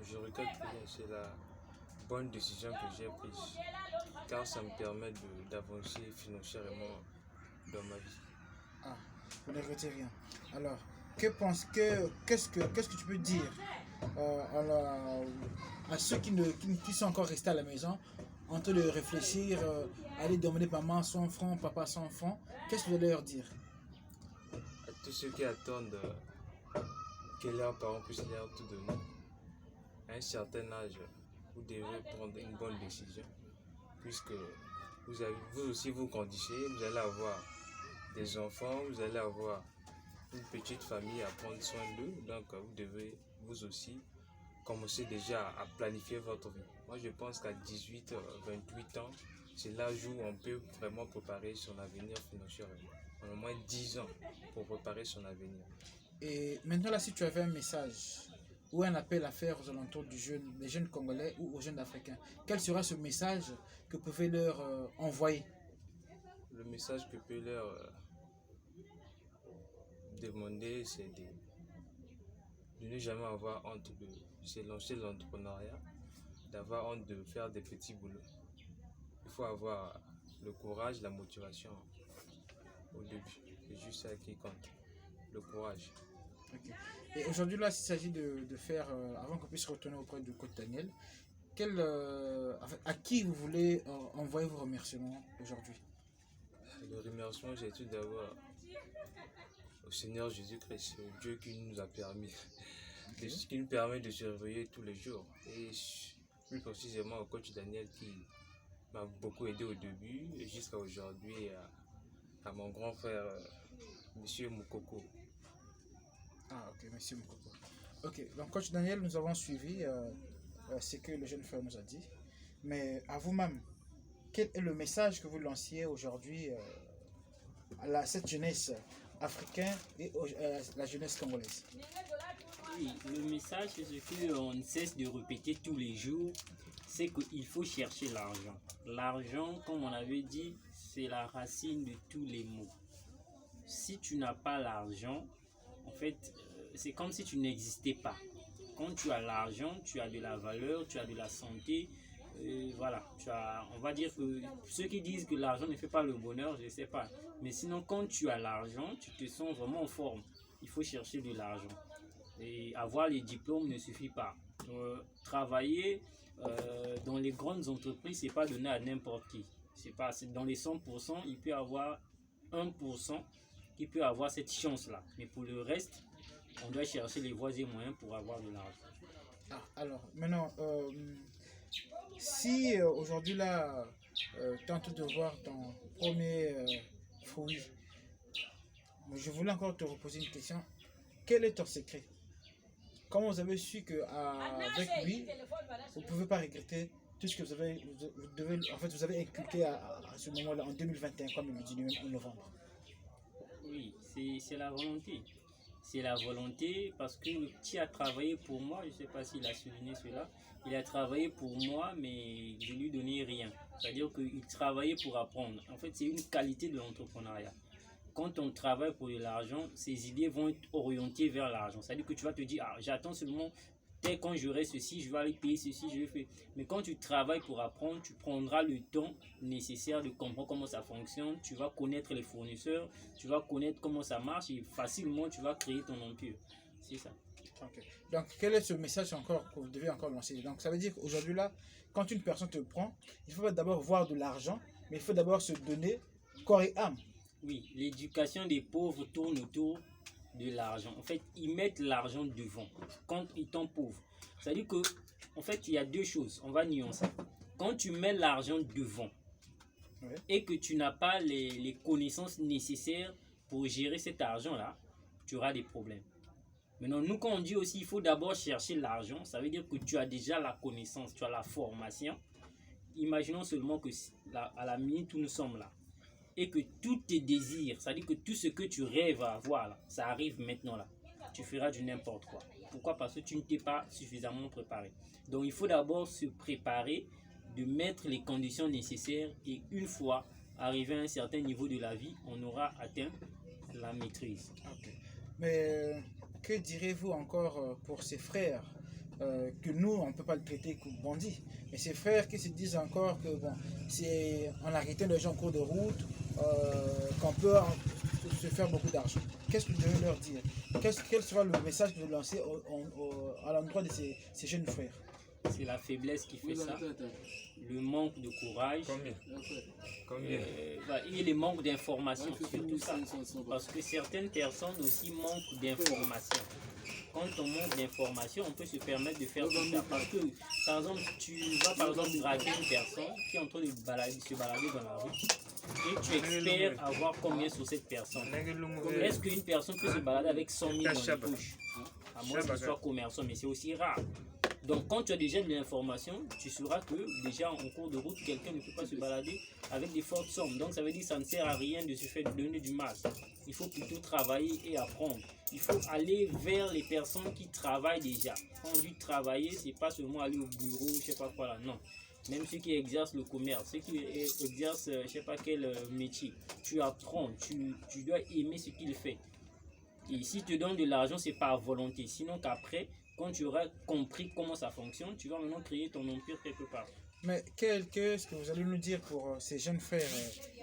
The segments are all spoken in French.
je regrette rien, c'est la bonne décision que j'ai prise, car ça me permet d'avancer financièrement dans ma vie. Ah, vous ne regrettez rien. Alors, qu'est-ce que tu peux dire à ceux qui sont encore restés à la maison en train de réfléchir, aller demander maman 100 francs, papa 100 francs? Qu'est-ce que vous allez leur dire? À tous ceux qui attendent que leurs parents puissent leur tout donner, à un certain âge, vous devez prendre une bonne décision, puisque vous aussi vous grandissez, vous allez avoir des enfants, vous allez avoir une petite famille à prendre soin d'eux, donc vous devez vous aussi commencer déjà à planifier votre vie. Moi je pense qu'à 18, 28 ans, c'est l'âge où on peut vraiment préparer son avenir financièrement. On a au moins 10 ans pour préparer son avenir. Et maintenant, là, si tu avais un message ou un appel à faire aux alentours des jeunes Congolais ou aux jeunes Africains, quel sera ce message que vous pouvez leur envoyer? Le message que je peux leur demander, c'est de ne jamais avoir honte de se lancer dans l'entrepreneuriat, d'avoir honte de faire des petits boulots. Il faut avoir le courage, la motivation au début. C'est juste ça qui compte, le courage. Ok. Et aujourd'hui, là, s'il s'agit de faire, avant qu'on puisse retourner auprès de Côte Daniel, à qui vous voulez envoyer vos remerciements aujourd'hui? Le remerciement, c'est tout d'abord au Seigneur Jésus-Christ, au Dieu qui nous a permis, qui nous permet de se réveiller tous les jours. Et plus précisément au coach Daniel qui m'a beaucoup aidé au début et jusqu'à aujourd'hui à mon grand frère, Monsieur Moukoko. Ah, ok, merci beaucoup. Ok, donc coach Daniel, nous avons suivi ce que le jeune frère nous a dit. Mais à vous-même, quel est le message que vous lanciez aujourd'hui à cette jeunesse africaine et la jeunesse congolaise? Oui, le message, c'est ce qu'on ne cesse de répéter tous les jours, c'est qu'il faut chercher l'argent. L'argent, comme on avait dit, c'est la racine de tous les maux. Si tu n'as pas l'argent, en fait, c'est comme si tu n'existais pas. Quand tu as l'argent, tu as de la valeur, tu as de la santé. Voilà, on va dire que ceux qui disent que l'argent ne fait pas le bonheur, je ne sais pas. Mais sinon, quand tu as l'argent, tu te sens vraiment en forme. Il faut chercher de l'argent. Et avoir les diplômes ne suffit pas. Travailler dans les grandes entreprises, ce n'est pas donné à n'importe qui. C'est dans les 100%, il peut y avoir 1% qui peut avoir cette chance-là. Mais pour le reste, on doit chercher les voies et moyens pour avoir de l'argent. Ah, alors, maintenant, si aujourd'hui là, tu es en train de voir ton premier fruit, je voulais encore te reposer une question. Quel est ton secret? Comment vous avez su qu'avec lui, vous ne pouvez pas regretter tout ce que vous avez inculqué à ce moment-là, en 2021, comme il le dit lui-même, en novembre? Oui, c'est la volonté. C'est la volonté parce que le petit a travaillé pour moi, je ne sais pas s'il a souligné cela, il a travaillé pour moi mais je ne lui donnais rien. C'est-à-dire qu'il travaillait pour apprendre. En fait, c'est une qualité de l'entrepreneuriat. Quand on travaille pour de l'argent, ses idées vont être orientées vers l'argent. C'est-à-dire que tu vas te dire, ah, j'attends seulement, dès quand j'aurai ceci, je vais aller payer ceci, je vais faire. Mais quand tu travailles pour apprendre, tu prendras le temps nécessaire de comprendre comment ça fonctionne. Tu vas connaître les fournisseurs, tu vas connaître comment ça marche et facilement tu vas créer ton empire. C'est ça. Okay. Donc, quel est ce message encore que vous devez encore lancer? Donc, ça veut dire qu'aujourd'hui là, quand une personne te prend, il faut d'abord voir de l'argent, mais il faut d'abord se donner corps et âme. Oui, l'éducation des pauvres tourne autour de l'argent. En fait, ils mettent l'argent devant quand ils sont pauvres. C'est-à-dire que, en fait, il y a deux choses. On va nuancer. Quand tu mets l'argent devant et que tu n'as pas les connaissances nécessaires pour gérer cet argent-là, tu auras des problèmes. Maintenant, nous, quand on dit aussi il faut d'abord chercher l'argent, ça veut dire que tu as déjà la connaissance, tu as la formation. Imaginons seulement que à la minute où nous sommes là, et que tous tes désirs, c'est-à-dire que tout ce que tu rêves à avoir, là, ça arrive maintenant là. Tu feras du n'importe quoi. Pourquoi? Parce que tu ne t'es pas suffisamment préparé. Donc il faut d'abord se préparer, de mettre les conditions nécessaires et une fois arrivé à un certain niveau de la vie, on aura atteint la maîtrise. Okay. Mais que direz-vous encore pour ces frères que nous, on ne peut pas le traiter comme bandit. Mais ces frères qui se disent encore que bon, c'est en arrêtant les gens en cours de route qu'on peut se faire beaucoup d'argent. Qu'est-ce que je vais leur dire? Quel sera le message que vous lancez à l'endroit de ces jeunes frères? C'est la faiblesse qui fait ça, le manque de courage Combien et le manque d'information, surtout ça. Parce que certaines personnes aussi manquent d'information. Quand on manque d'information, on peut se permettre de faire tout ça. Parce que, par exemple, tu vas par exemple draguer une personne qui est en train de se balader dans la rue et tu espères avoir combien sur cette personne. Est-ce qu'une personne peut se balader avec 100 000 dans les poches? À moins qu'il soit commerçant, mais c'est aussi rare. Donc, quand tu as déjà de l'information, tu sauras que déjà en cours de route, quelqu'un ne peut pas se balader avec des fortes sommes. Donc, ça veut dire que ça ne sert à rien de se faire donner du mal. Il faut plutôt travailler et apprendre. Il faut aller vers les personnes qui travaillent déjà. Quand on dit travailler, c'est pas seulement aller au bureau, je sais pas quoi là, non. Même ceux qui exercent le commerce, ceux qui exercent je sais pas quel métier, tu apprends, tu dois aimer ce qu'il fait. Et si tu donnes de l'argent, c'est par volonté. Sinon qu'après, quand tu auras compris comment ça fonctionne, tu vas maintenant créer ton empire quelque part. Mais qu'est-ce que vous allez nous dire pour ces jeunes frères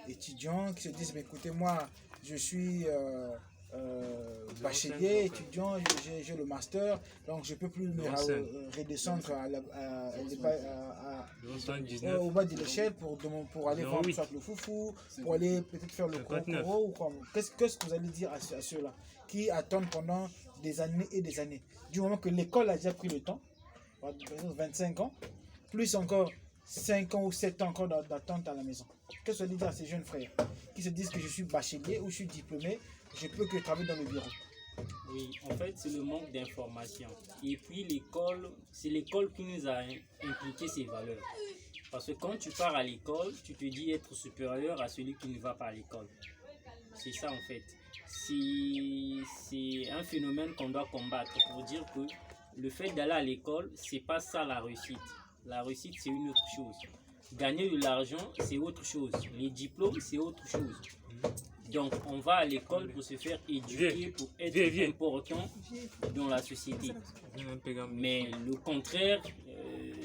étudiants qui se disent, mais écoutez, moi, je suis bachelier, étudiant, j'ai le master, donc je ne peux plus me redescendre au bas de l'échelle pour aller vendre le foufou, pour aller peut-être faire le koro ou quoi. Qu'est-ce que vous allez dire à ceux-là qui attendent pendant des années et des années, du moment que l'école a déjà pris le temps, 25 ans, plus encore 5 ans ou 7 ans encore d'attente à la maison. Qu'est-ce que vous allez dire à ces jeunes frères qui se disent que je suis bachelier ou je suis diplômé, je peux que travailler dans le bureau? Oui, en fait, c'est le manque d'information. Et puis l'école, c'est l'école qui nous a inculqué ces valeurs. Parce que quand tu pars à l'école, tu te dis être supérieur à celui qui ne va pas à l'école. C'est ça en fait. C'est un phénomène qu'on doit combattre pour dire que le fait d'aller à l'école, c'est pas ça la réussite. La réussite, c'est une autre chose. Gagner de l'argent, c'est autre chose. Les diplômes, c'est autre chose. Donc, on va à l'école pour se faire éduquer, pour être important dans la société. Mais le contraire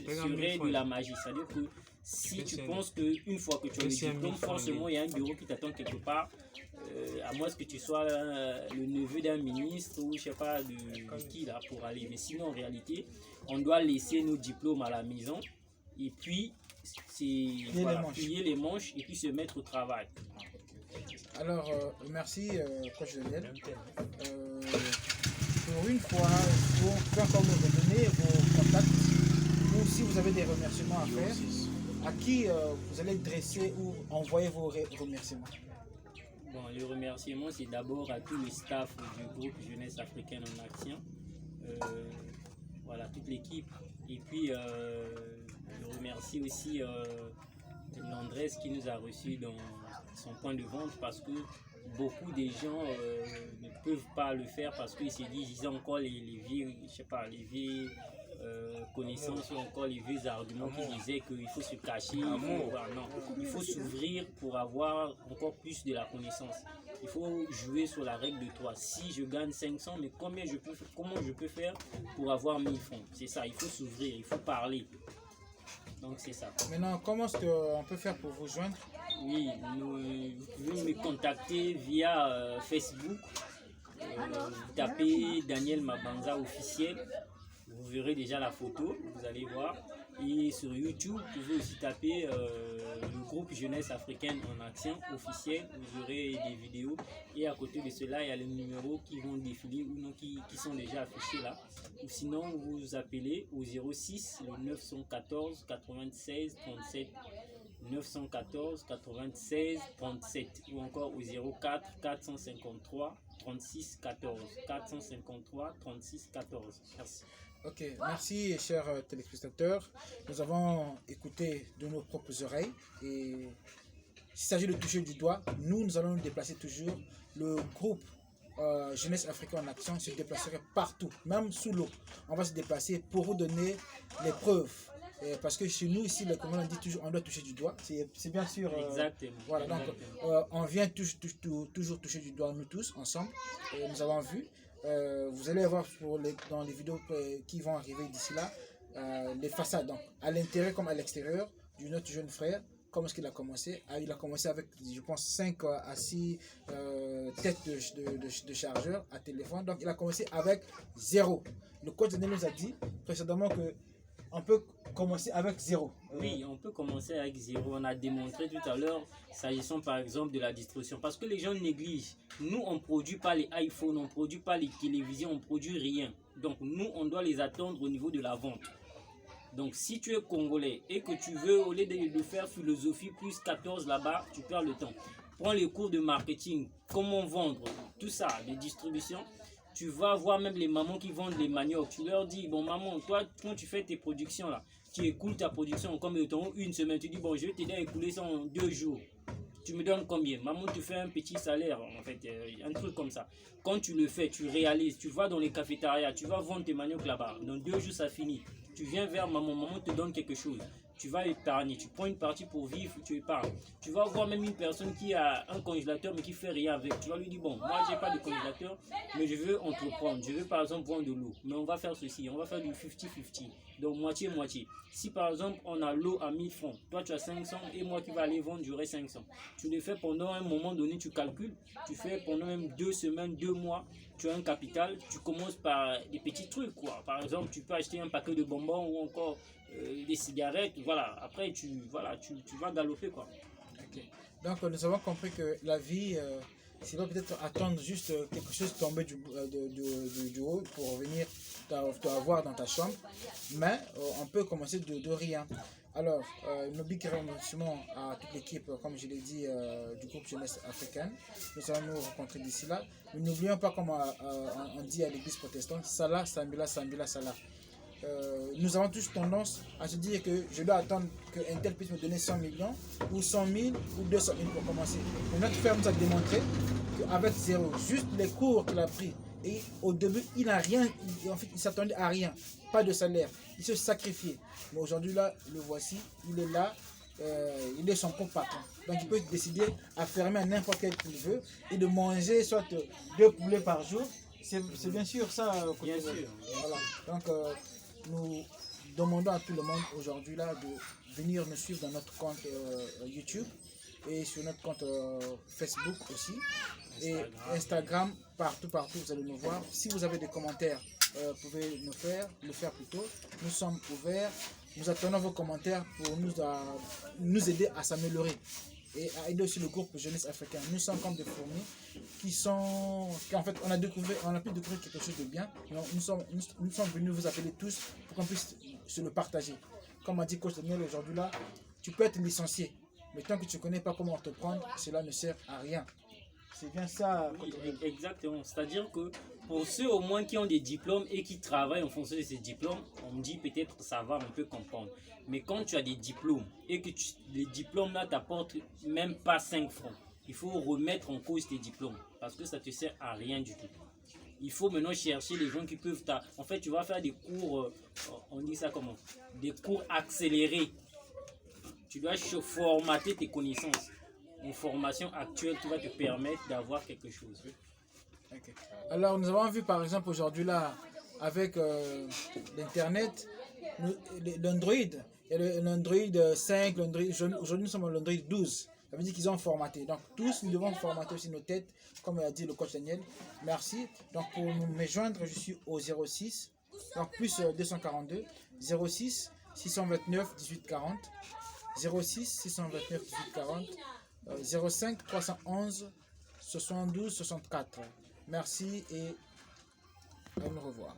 serait de la magie. C'est-à-dire que si tu penses qu'une fois que tu as le diplôme, forcément, il y a un bureau qui t'attend quelque part, à moins que tu sois le neveu d'un ministre ou je sais pas de qui là pour aller. Mais sinon, en réalité, on doit laisser nos diplômes à la maison et puis plier les manches et puis se mettre au travail. Alors, merci, coach Daniel. Pour une fois, vous pouvez encore nous redonner vos contacts ou si vous avez des remerciements à faire, à qui vous allez dresser ou envoyer vos remerciements. Bon, le remerciement, c'est d'abord à tout le staff du groupe Jeunesse Africaine en Action. Voilà, toute l'équipe. Et puis, je remercie aussi Landrez qui nous a reçus dans son point de vente parce que beaucoup de gens ne peuvent pas le faire parce qu'ils se disent ils ont encore les vieux, je sais pas, les vieilles connaissances ou encore les vieux arguments qui disaient qu'il faut se cacher, il faut s'ouvrir pour avoir encore plus de la connaissance. Il faut jouer sur la règle de 3. Si je gagne 500, mais comment je peux faire pour avoir 1000 francs? C'est ça, il faut s'ouvrir, il faut parler. Donc c'est ça. Maintenant, comment est-ce qu'on peut faire pour vous joindre? Oui, vous pouvez me contacter via Facebook. Vous tapez Daniel Mabanza officiel. Vous verrez déjà la photo, vous allez voir. Et sur YouTube, vous pouvez aussi taper le groupe Jeunesse Africaine en Action officiel. Vous aurez des vidéos. Et à côté de cela, il y a les numéros qui vont défiler ou non, qui sont déjà affichés là. Ou sinon, vous appelez au 06 le 914 96 37 914 96 37 ou encore au 04 453 36 14 453 36 14. Merci. Ok, merci chers téléspectateurs. Nous avons écouté de nos propres oreilles et s'il s'agit de toucher du doigt, nous allons nous déplacer toujours. Le groupe Jeunesse Africaine en Action se déplacerait partout, même sous l'eau. On va se déplacer pour vous donner les preuves. Parce que chez nous ici, comme on dit toujours, on doit toucher du doigt. C'est bien sûr. Exactement. Voilà, donc on vient toujours toucher du doigt nous tous ensemble. Et nous avons vu. vous allez voir dans les vidéos qui vont arriver d'ici là, les façades, donc à l'intérieur comme à l'extérieur, de notre jeune frère. Comment est-ce qu'il a commencé? Il a commencé avec, je pense, 5 à 6 têtes de chargeur à téléphone. Donc, il a commencé avec 0. Le coach Daniel nous a dit précédemment qu'on peut commencer avec 0. Oui, on peut commencer avec 0. On a démontré tout à l'heure, s'agissant par exemple de la distribution. Parce que les gens négligent. Nous, on ne produit pas les iPhones, on ne produit pas les télévisions, on ne produit rien. Donc, nous, on doit les attendre au niveau de la vente. Donc, si tu es congolais et que tu veux, au lieu de faire philosophie plus 14 là-bas, tu perds le temps. Prends les cours de marketing, comment vendre, tout ça, les distributions. Tu vas voir même les mamans qui vendent les maniocs. Tu leur dis, bon maman, toi, quand tu fais tes productions là, tu écoules ta production en combien de temps? Une semaine. Tu dis, bon, je vais t'aider à écouler ça en 2 jours. Tu me donnes combien? Maman te fait un petit salaire, en fait, un truc comme ça. Quand tu le fais, tu réalises, tu vas dans les cafétérias, tu vas vendre tes maniocs là-bas. Dans 2 jours, ça finit. Tu viens vers maman, maman te donne quelque chose. Tu vas épargner, tu prends une partie pour vivre, tu épargnes. Tu vas voir même une personne qui a un congélateur mais qui fait rien avec. Tu vas lui dire, bon, moi j'ai pas de congélateur, mais je veux entreprendre. Je veux par exemple vendre de l'eau, mais on va faire ceci, on va faire du 50-50. Donc moitié-moitié. Si par exemple on a l'eau à 1000 francs, toi tu as 500 et moi qui va aller vendre, j'aurai 500. Tu le fais pendant un moment donné, tu calcules, tu fais pendant même 2 semaines, 2 mois, tu as un capital, tu commences par des petits trucs quoi. Par exemple, tu peux acheter un paquet de bonbons ou encore des cigarettes, voilà. Après tu vas galoper quoi. Okay. Donc nous avons compris que la vie, c'est pas peut-être attendre juste quelque chose tomber du haut pour venir t'avoir dans ta chambre, mais on peut commencer de rien. Alors, nos big remerciements à toute l'équipe, comme je l'ai dit, du groupe Jeunesse Africaine. Nous allons nous rencontrer d'ici là. Mais n'oublions pas, comme on dit à l'église protestante, Salah, Sambila, Sambila, Salah. Nous avons tous tendance à se dire que je dois attendre qu'un tel puisse me donner 100 millions, ou 100 000, ou 200 000 pour commencer. Mais notre frère nous a démontré qu'avec 0, juste les cours qu'il a pris, et au début, il n'a rien, en fait, il s'attendait à rien, pas de salaire, il se sacrifiait. Mais aujourd'hui, là, le voici, il est là, il est son propre patron. Donc, il peut décider à fermer à n'importe quel qu'il veut et de manger soit 2 poulets par jour. C'est bien sûr ça. Bien sûr. Voilà. Donc, nous demandons à tout le monde aujourd'hui là de venir nous suivre dans notre compte YouTube et sur notre compte Facebook aussi. Et Instagram, partout, vous allez nous voir. Si vous avez des commentaires, vous pouvez le faire plutôt. Nous sommes ouverts. Nous attendons vos commentaires pour nous aider à s'améliorer et à aider aussi le groupe Jeunesse Africaine. Nous sommes comme des fourmis en fait, on a pu découvrir quelque chose de bien. Nous sommes venus vous appeler tous pour qu'on puisse se le partager. Comme a dit Coach Daniel aujourd'hui là, tu peux être licencié, mais tant que tu ne connais pas comment te prendre, cela ne sert à rien. C'est bien ça. Oui, exactement. C'est-à-dire que pour ceux au moins qui ont des diplômes et qui travaillent en fonction de ces diplômes, on me dit peut-être ça va, on peut comprendre. Mais quand tu as des diplômes et que les diplômes là t'apportent même pas 5 francs, il faut remettre en cause tes diplômes parce que ça ne te sert à rien du tout. Il faut maintenant chercher les gens qui peuvent... En fait, tu vas faire des cours, on dit ça comment? Des cours accélérés. Tu dois formater tes connaissances. Une formation actuelle qui va te permettre d'avoir quelque chose. Okay. Alors nous avons vu par exemple aujourd'hui là avec l'internet, l'Android, l'Android 5, aujourd'hui nous sommes à l'Android 12. Ça veut dire qu'ils ont formaté. Donc tous nous devons formater aussi nos têtes, comme a dit le coach Daniel. Merci. Donc pour me joindre, je suis au 06, donc plus 242, 06 629 18 40, 06 629 18 40. 05 311 72 64. Merci et à nous revoir.